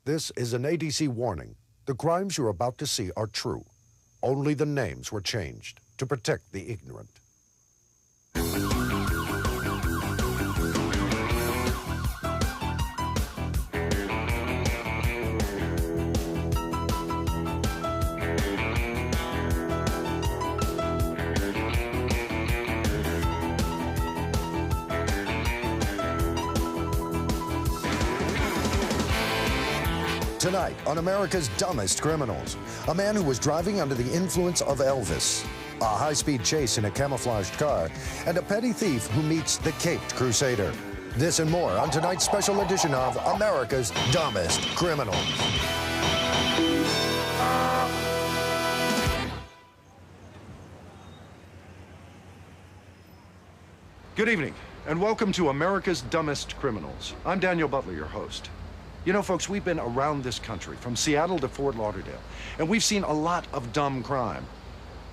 This is an ADC warning. The crimes you're about to see are true. Only the names were changed to protect the ignorant. Tonight on America's Dumbest Criminals, a man who was driving under the influence of Elvis, a high-speed chase in a camouflaged car, and a petty thief who meets the caped crusader. This and more on tonight's special edition of America's Dumbest Criminals. Good evening, and welcome to America's Dumbest Criminals. I'm Daniel Butler, your host. You know, folks, we've been around this country, from Seattle to Fort Lauderdale, and we've seen a lot of dumb crime.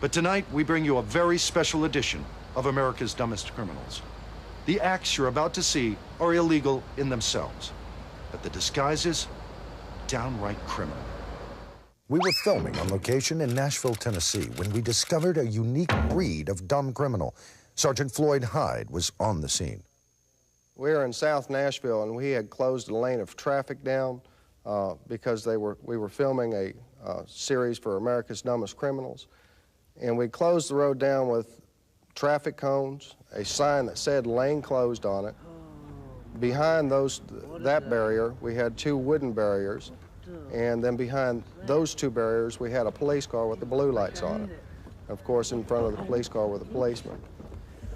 But tonight, we bring you a very special edition of America's Dumbest Criminals. The acts you're about to see are illegal in themselves, but the disguises, downright criminal. We were filming on location in Nashville, Tennessee, when we discovered a unique breed of dumb criminal. Sergeant Floyd Hyde was on the scene. We were in South Nashville, and we had closed a lane of traffic down because we were filming a series for America's Dumbest Criminals. And we closed the road down with traffic cones, a sign that said lane closed on it. Behind that barrier, we had two wooden barriers. And then behind those two barriers, we had a police car with the blue lights on it. Of course, in front of the police car were the policemen.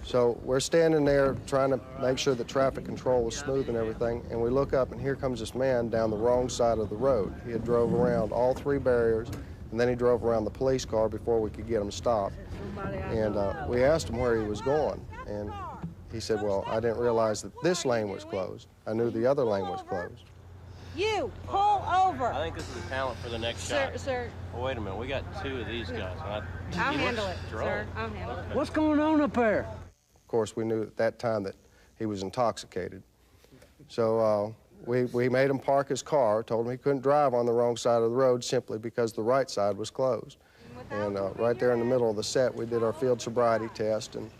So we're standing there trying to make sure the traffic control was smooth and everything, and we look up, and here comes this man down the wrong side of the road. He had drove around all three barriers, and then he drove around the police car before we could get him stopped. And we asked him where he was going, and he said, well, I didn't realize that this lane was closed. I knew the other lane was closed. You, pull over. I think this is a talent for the next shot. Sir. Oh, wait a minute, we got two of these guys. I'll handle it, sir. I'll handle it. What's going on up there? Of course, we knew at that time that he was intoxicated. So we made him park his car, told him he couldn't drive on the wrong side of the road simply because the right side was closed. And right there in the middle of the set, we did our field sobriety test, and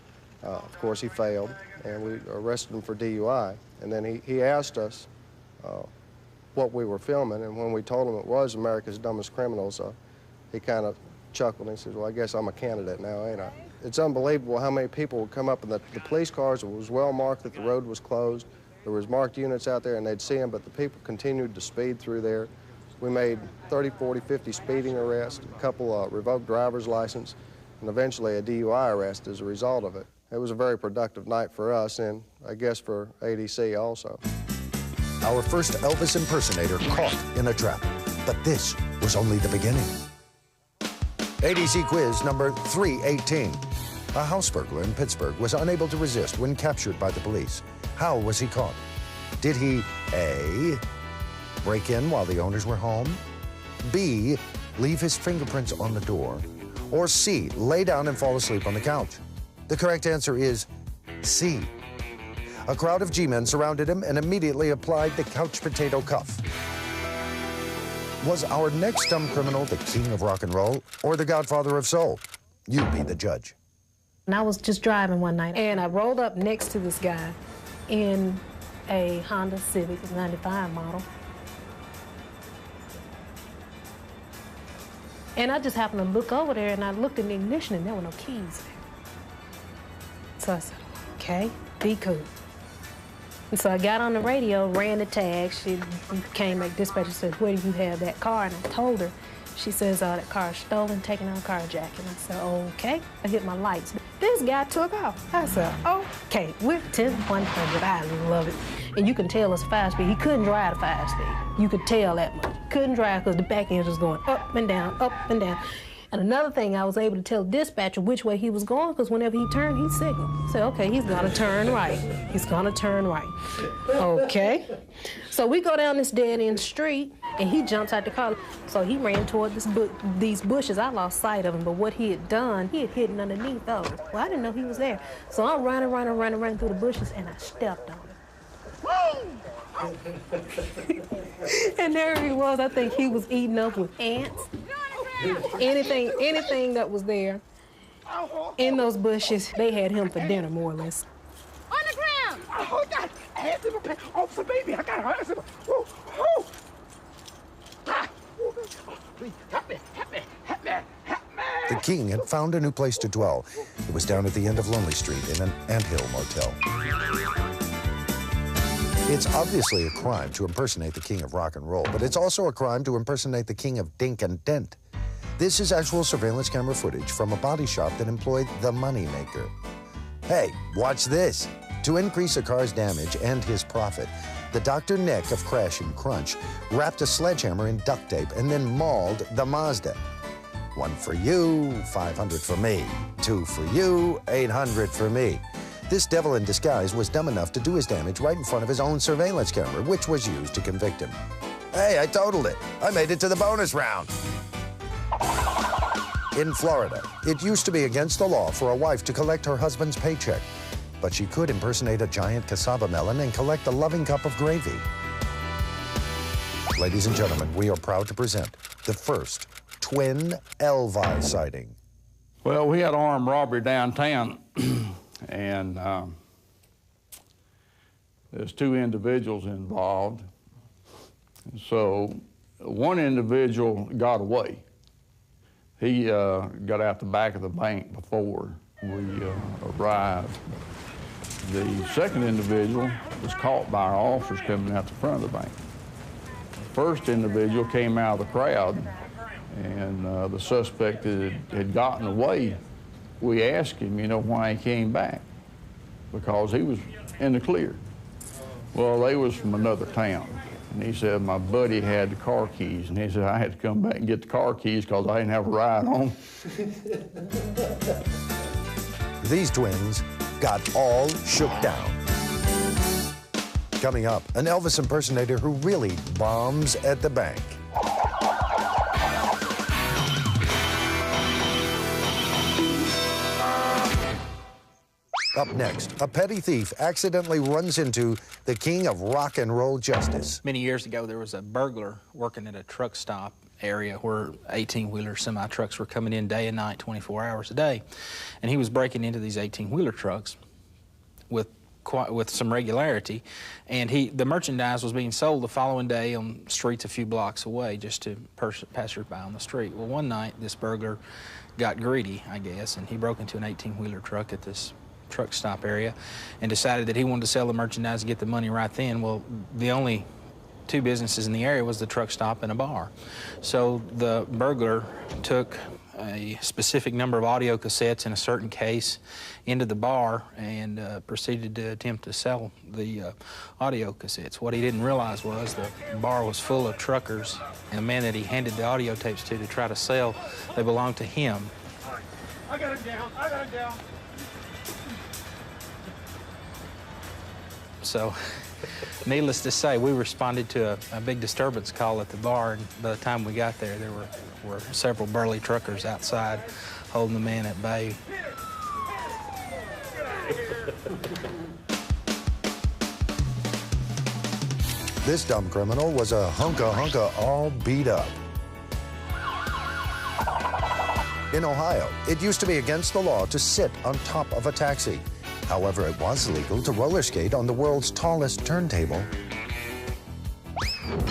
of course he failed, and we arrested him for DUI. And then he asked us what we were filming, and when we told him it was America's Dumbest Criminals, he kind of chuckled and he said, well, I guess I'm a candidate now, ain't I? It's unbelievable how many people would come up in the police cars. It was well marked that the road was closed. There was marked units out there, and they'd see them, but the people continued to speed through there. We made 30, 40, 50 speeding arrests, a couple revoked driver's license, and eventually a DUI arrest as a result of it. It was a very productive night for us, and I guess for ADC also. Our first Elvis impersonator caught in a trap, but this was only the beginning. ADC quiz number 318. A house burglar in Pittsburgh was unable to resist when captured by the police. How was he caught? Did he A, break in while the owners were home, B, leave his fingerprints on the door, or C, lay down and fall asleep on the couch? The correct answer is C. A crowd of G-men surrounded him and immediately applied the couch potato cuff. Was our next dumb criminal the king of rock and roll or the godfather of soul? You be the judge. And I was just driving one night, and I rolled up next to this guy in a Honda Civic, 95 model. And I just happened to look over there, and I looked in the ignition, and there were no keys there. So I said, okay, be cool. And so I got on the radio, ran the tag. She came back, dispatcher said, where do you have that car? And I told her. She says, that car is stolen, taken out carjacking. I said, okay. I hit my lights. This guy took off. I said, okay, we're 10-100. I love it. And you can tell it's 5-speed. He couldn't drive a 5-speed. You could tell that much. Couldn't drive because the back end was going up and down, up and down. And another thing, I was able to tell the dispatcher which way he was going, because whenever he turned, he'd signal. Say, okay, he's gonna turn right. He's gonna turn right. Okay. So we go down this dead-end street, and he jumps out the car. So he ran toward these bushes. I lost sight of him, but what he had done, he had hidden underneath those. Well, I didn't know he was there. So I'm running through the bushes, and I stepped on him. And there he was. I think he was eating up with ants. Anything that was there in those bushes, they had him for dinner, more or less. On the ground! Oh, God! Hands in my pants. Officer, baby, I got her hands in my... Whoa, whoa! Ah, oh, please, help me, help me, help me, help me! The king had found a new place to dwell. It was down at the end of Lonely Street in an anthill motel. It's obviously a crime to impersonate the king of rock and roll, but it's also a crime to impersonate the king of Dink and Dent. This is actual surveillance camera footage from a body shop that employed the moneymaker. Hey, watch this. To increase a car's damage and his profit, the Dr. Nick of Crash and Crunch wrapped a sledgehammer in duct tape and then mauled the Mazda. 1 for you, 500 for me. 2 for you, 800 for me. This devil in disguise was dumb enough to do his damage right in front of his own surveillance camera, which was used to convict him. Hey, I totaled it. I made it to the bonus round. In Florida, it used to be against the law for a wife to collect her husband's paycheck, but she could impersonate a giant cassava melon and collect a loving cup of gravy. Ladies and gentlemen, we are proud to present the first twin Elvis sighting. Well, we had armed robbery downtown, and there's 2 individuals involved. So one individual got away. He got out the back of the bank before we arrived. The second individual was caught by our officers coming out the front of the bank. The first individual came out of the crowd, and the suspect had gotten away. We asked him, you know, why he came back, because he was in the clear. Well, they was from another town. And he said, my buddy had the car keys, and he said, I had to come back and get the car keys because I didn't have a ride home. These twins got all shook down. Coming up, an Elvis impersonator who really bombs at the bank. Up next, a petty thief accidentally runs into the king of rock and roll justice. Many years ago, there was a burglar working at a truck stop area where 18-wheeler semi-trucks were coming in day and night, 24 hours a day. And he was breaking into these 18-wheeler trucks with some regularity. And the merchandise was being sold the following day on streets a few blocks away just to passersby on the street. Well, one night, this burglar got greedy, I guess, and he broke into an 18-wheeler truck at this truck stop area and decided that he wanted to sell the merchandise and get the money right then. Well, the only 2 businesses in the area was the truck stop and a bar. So the burglar took a specific number of audio cassettes in a certain case into the bar and proceeded to attempt to sell the audio cassettes. What he didn't realize was the bar was full of truckers, and the man that he handed the audio tapes to try to sell, they belonged to him. I got him down, I got him down. So, needless to say, we responded to a big disturbance call at the bar, and by the time we got there, there were several burly truckers outside holding the man at bay. This dumb criminal was a hunka all beat up. In Ohio, it used to be against the law to sit on top of a taxi. However, it was legal to roller skate on the world's tallest turntable.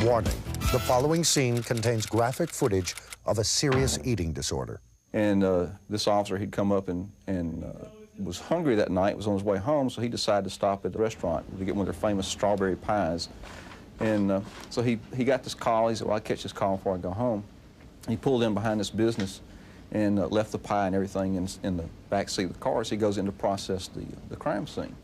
Warning, the following scene contains graphic footage of a serious eating disorder. And this officer, he'd come up and was hungry that night, was on his way home, so he decided to stop at the restaurant to get one of their famous strawberry pies. And so he got this call. He said, well, I'll catch this call before I go home. He pulled in behind this business and left the pie and everything in the back seat of the car, so he goes in to process the crime scene.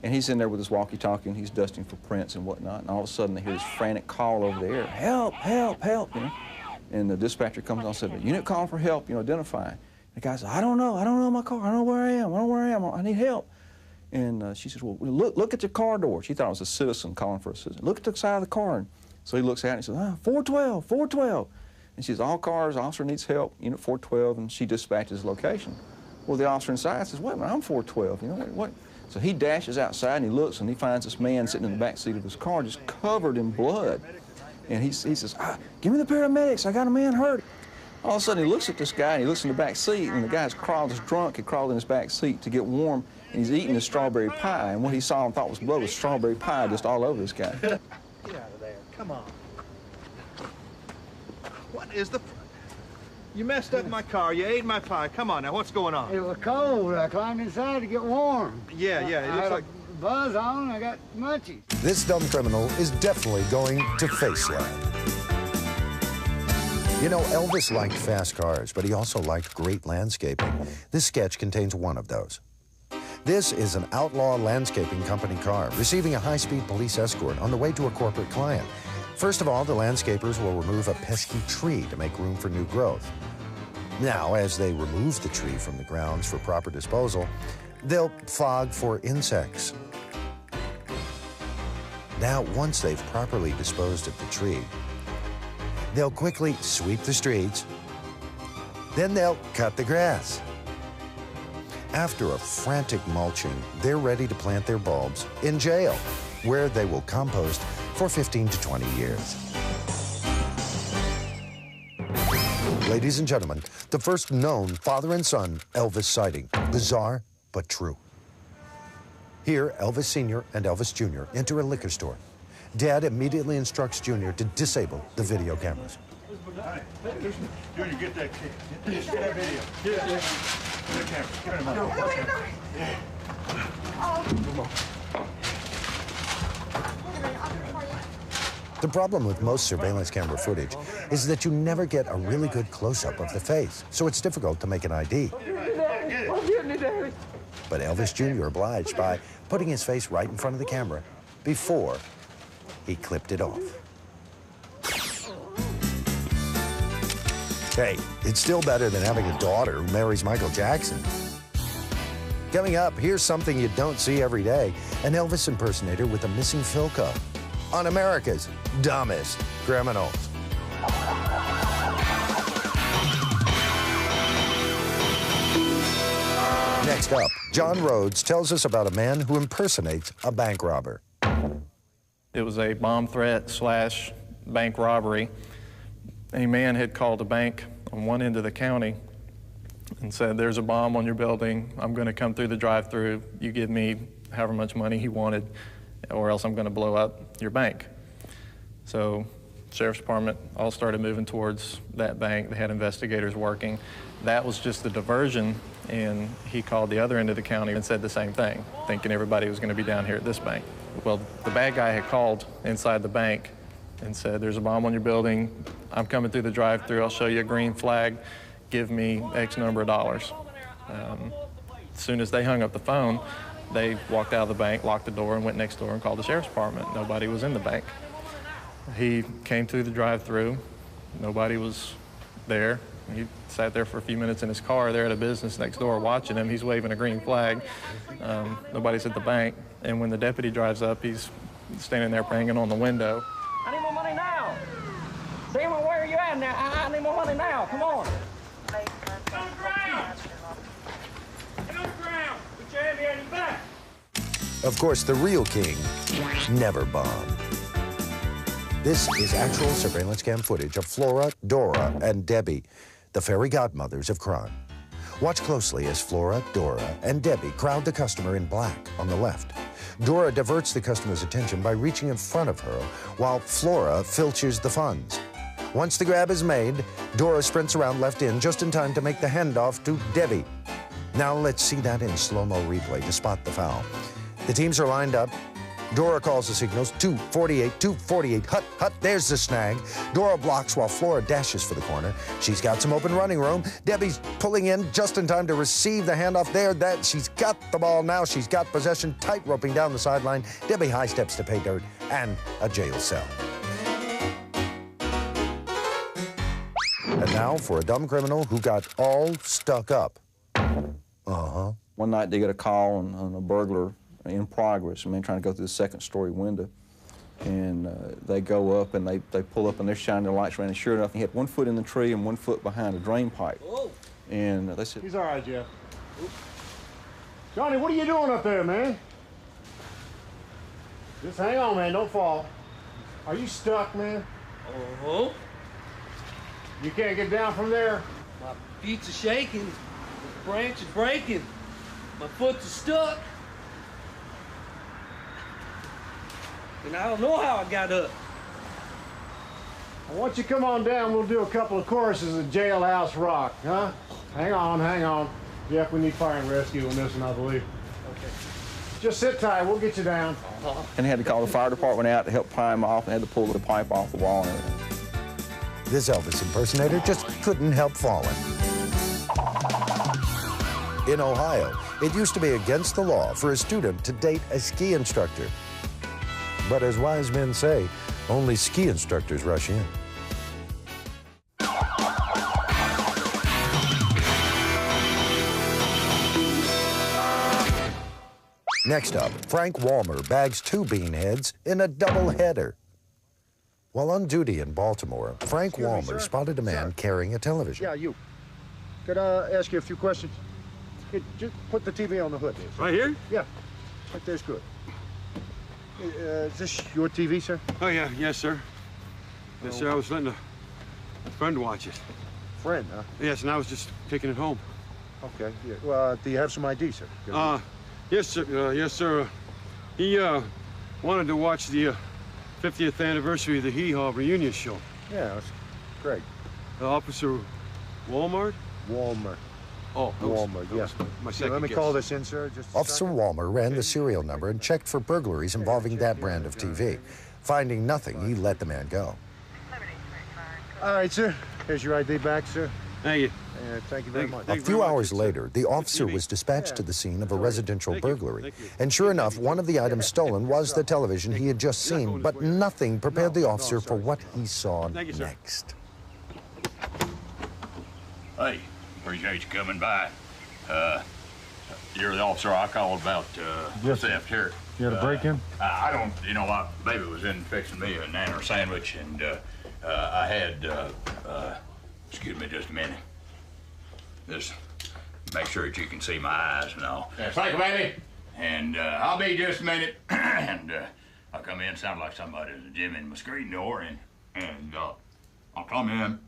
And he's in there with his walkie-talkie, and he's dusting for prints and whatnot, and all of a sudden they hear this frantic call over the air, help, help, help, you know. And the dispatcher comes on and said, unit calling for help, you know, identify. The guy said, I don't know my car, I don't know where I am, I need help. And she says, well, look at your car door. She thought it was a citizen calling for a citizen. Look at the side of the car. And so he looks at it and he says, 412, 412. And she says, all cars, officer needs help, unit 412, and she dispatches location. Well, the officer inside says, wait a minute, I'm 412, you know, what? So he dashes outside and he looks and he finds this man sitting in the back seat of his car just covered in blood. And he says, give me the paramedics, I got a man hurt. All of a sudden he looks at this guy and he looks in the back seat and the guy's crawled, he's drunk, he crawled in his back seat to get warm and he's eating his strawberry pie. And what he saw and thought was blood was strawberry pie just all over this guy. Get out of there, come on. What is the... You messed up my car, you ate my pie. Come on now, what's going on? It was cold. I climbed inside to get warm. Yeah, it looks like... buzz on, I got munchies. This dumb criminal is definitely going to face lab. You know, Elvis liked fast cars, but he also liked great landscaping. This sketch contains one of those. This is an outlaw landscaping company car receiving a high-speed police escort on the way to a corporate client. First of all, the landscapers will remove a pesky tree to make room for new growth. Now, as they remove the tree from the grounds for proper disposal, they'll fog for insects. Now, once they've properly disposed of the tree, they'll quickly sweep the streets. Then they'll cut the grass. After a frantic mulching, they're ready to plant their bulbs in jail, where they will compost for 15 to 20 years. Ladies and gentlemen, the first known father and son Elvis sighting. Bizarre, but true. Here, Elvis Sr. and Elvis Jr. enter a liquor store. Dad immediately instructs Jr. to disable the video cameras. Junior, get that kid. Get that video. Get that camera. Get him out. The problem with most surveillance camera footage is that you never get a really good close-up of the face, so it's difficult to make an ID. But Elvis Jr. obliged by putting his face right in front of the camera before he clipped it off. Hey, it's still better than having a daughter who marries Michael Jackson. Coming up, here's something you don't see every day, an Elvis impersonator with a missing Philco on America's dumbest criminals. Next up, John Rhodes tells us about a man who impersonates a bank robber. It was a bomb threat / bank robbery. A man had called a bank on one end of the county and said, there's a bomb on your building. I'm going to come through the drive-through. You give me however much money he wanted, or else I'm going to blow up your bank. So Sheriff's Department all started moving towards that bank. They had investigators working. That was just the diversion, and he called the other end of the county and said the same thing, thinking everybody was going to be down here at this bank. Well, the bad guy had called inside the bank and said, there's a bomb on your building. I'm coming through the drive-through. I'll show you a green flag. Give me X number of dollars. As soon as they hung up the phone, they walked out of the bank, locked the door, and went next door and called the Sheriff's Department. Nobody was in the bank. He came through the drive-through. Nobody was there. He sat there for a few minutes in his car there at a business next door watching him. He's waving a green flag. Nobody's at the bank. And when the deputy drives up, he's standing there banging on the window. I need more money now. Damon, where are you at now? I need more money now. Come on. Get on the ground. Get on the ground. Put your hand behind your back. Of course, the real king never bombed. This is actual surveillance cam footage of Flora, Dora, and Debbie, the fairy godmothers of crime. Watch closely as Flora, Dora, and Debbie crowd the customer in black on the left. Dora diverts the customer's attention by reaching in front of her, while Flora filches the funds. Once the grab is made, Dora sprints around left in just in time to make the handoff to Debbie. Now let's see that in slow-mo replay to spot the foul. The teams are lined up. Dora calls the signals, 248, 248, hut, hut, there's the snag. Dora blocks while Flora dashes for the corner. She's got some open running room. Debbie's pulling in just in time to receive the handoff there. She's got the ball now. She's got possession, tight roping down the sideline. Debbie high steps to pay dirt and a jail cell. And now for a dumb criminal who got all stuck up. One night they get a call on a burglar in progress, a man trying to go through the second-story window. And they go up and they pull up and they're shining their lights around, and sure enough, he had 1 foot in the tree and 1 foot behind a drain pipe. Whoa. And they said, He's all right, Jeff. Johnny, what are you doing up there, man? Just hang on, man. Don't fall. Are you stuck, man? Uh-huh. You can't get down from there? My feet are shaking. The branch is breaking. My foot is stuck. And I don't know how I got up. Why don't you come on down, we'll do a couple of choruses of Jailhouse Rock, huh? Hang on, hang on. Jeff, we need fire and rescue on this one, I believe. Okay. Just sit tight, we'll get you down. And he had to call the fire department out to help pry him off and had to pull the pipe off the wall and everything. This Elvis impersonator just couldn't help falling. In Ohio, it used to be against the law for a student to date a ski instructor. But as wise men say, only ski instructors rush in. Next up, Frank Walmer bags 2 beanheads in a doubleheader. While on duty in Baltimore, Frank Walmer spotted a man carrying a television. Yeah, you. Could I ask you a few questions? Hey, just put the TV on the hood. Right here? Yeah, right there's good. Is this your TV, sir? Oh, yeah, yes, sir. Yes, sir, I was letting a friend watch it. Friend, huh? Yes, and I was just taking it home. Okay, yeah. Well, do you have some ID, sir? Yes, sir. Yes, sir. He wanted to watch the 50th anniversary of the Hee Haw reunion show. Yeah, that's great. Officer Walmart? Walmer. Oh, Walmer, yes. My second Let me guess. call this in, sir. Just Officer Walmer ran the serial number and checked for burglaries involving that brand of TV. Finding nothing, he let the man go. All right, sir. Here's your ID back, sir. Thank you. Thank you very much. A few hours later, the officer was dispatched to the scene of a residential burglary. And sure enough, one of the items stolen was the television he had just seen, but nothing prepared the officer for what he saw next. Hey, appreciate you coming by. You're the officer I called about theft here. You had a break-in? I don't, you know, my baby was in fixing me a nanner sandwich, and I had, excuse me just a minute. Just make sure that you can see my eyes and all. Thank you, baby. And I'll be just a minute. And I'll come in, sound like somebody's jamming my screen door, and I'll come in.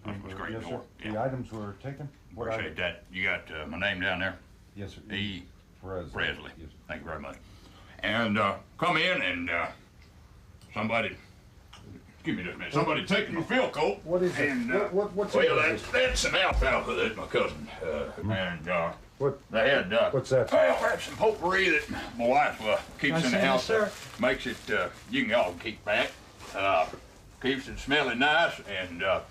Yes, sir. The items were taken? Appreciate that. You got my name down there? Yes, sir. E. Presley. Yes. Thank you very much. And come in and somebody, excuse me just a minute, somebody taking my field coat. What is it? And, what's well, it? that's some alfalfa that my cousin, and they had, what's that? Well, that's some potpourri that my wife keeps in the house. Sir? Makes it, you can all keep back. Keeps it smelling nice, and I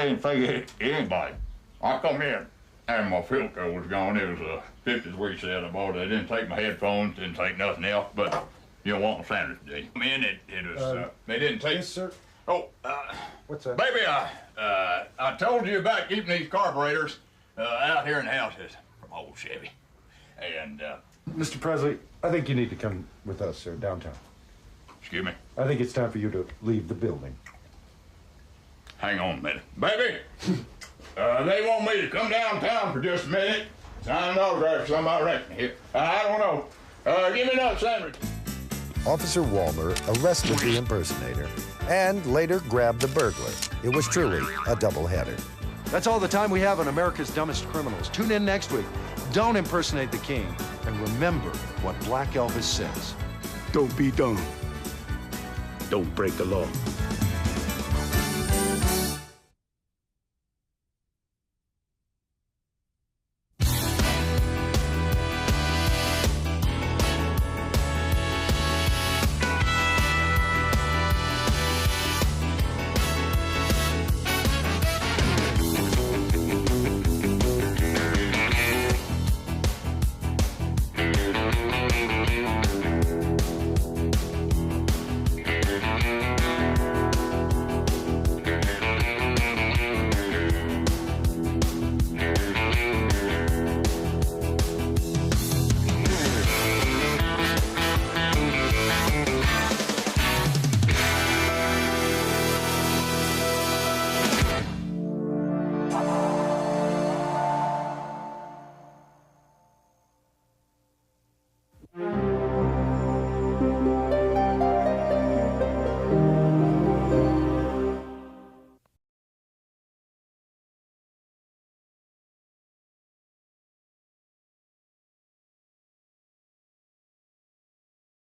didn't think anybody. I come in, and my filter was gone. It was a 50s we said I bought it. They didn't take my headphones, didn't take nothing else, but you don't want a sandwich, do you? Come in, it was, they didn't take... Yes, sir. Oh, what's that? Baby, I told you about keeping these carburetors out here in the house. It's from old Chevy. And, Mr. Presley, I think you need to come with us, sir, downtown. Excuse me? I think it's time for you to leave the building. Hang on a minute. Baby, they want me to come downtown for just a minute. Sign an autograph for somebody reckon here. I don't know. Give me another sandwich. Officer Walmer arrested the impersonator and later grabbed the burglar. It was truly a doubleheader. That's all the time we have on America's Dumbest Criminals. Tune in next week. Don't impersonate the king. And remember what Black Elvis says. Don't be dumb. Don't break the law.